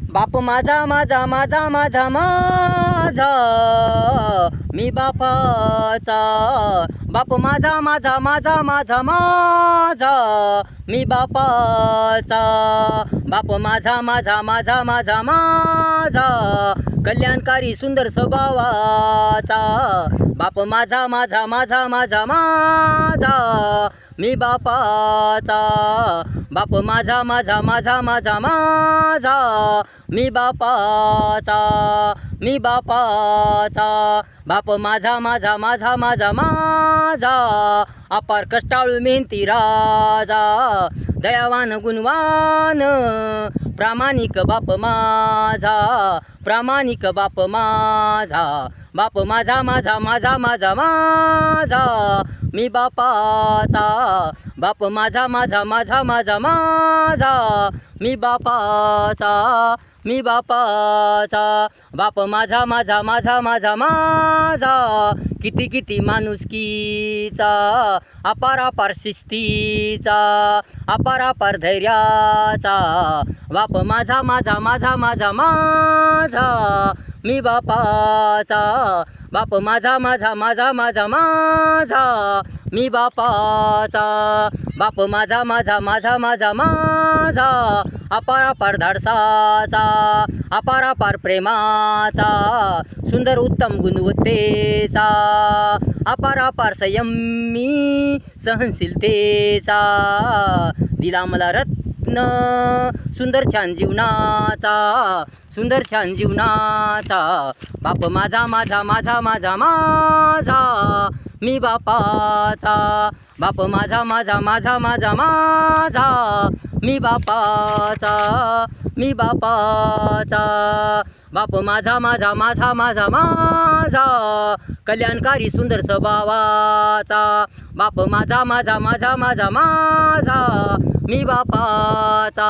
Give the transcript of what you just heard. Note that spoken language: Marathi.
बाप माझा माझा माझा माझा माझा मी बापाचा। बाप माझा माझा माझा माझा माझा मी बापाचा। बाप माझा माझा माझा माझा माझा कल्याणकारी सुंदर स्वभावाचा। बाप माझा माझा माझा माझा माझा मी बापाचा। बाप माझा माझा माझा माझा माझा मी बापाचा। मी बापाचा। बाप माझा माझा माझा माझा माझा अपार कष्टाळू मेहनती राजा। दयावान गुणवान प्रामाणिक बाप माझा। प्रामाणिक बाप माझा। बाप माझा माझा माझा माझा माझा मी बापाचा। बाप माझा माझा माझा माझा माझा मी बापाचा। मी बापाचा। बाप माझा माझा माझा माझा माझा किती किती माणुसकीचा। अपार अपार शिस्तीचा। अपार अपार धैर्याचा। बाप माझा माझा माझा माझा माझा मी बापाचा। बाप माझा माझा माझा माझा माझा मी बापाचा। बाप माझा माझा माझा माझा माझा अपार अपार धाडसाचा। अपार अपार प्रेमाचा। सुंदर उत्तम गुणवत्तेचा। अपार अपार संयमी सहनशीलतेचा। दिला मला रत्न सुंदर छान जीवनाचा। सुंदर छान जीवनाचा। बाप माझा माझा माझा माझा माझा मी बापाचा। बाप माझा माझा माझा माझा माझा मी बापाचा। मी बापाचा। बाप माझा माझा माझा माझा माझा कल्याणकारी सुंदर स्वभावाचा। बाप माझा माझा माझा माझा माझा मी बापाचा।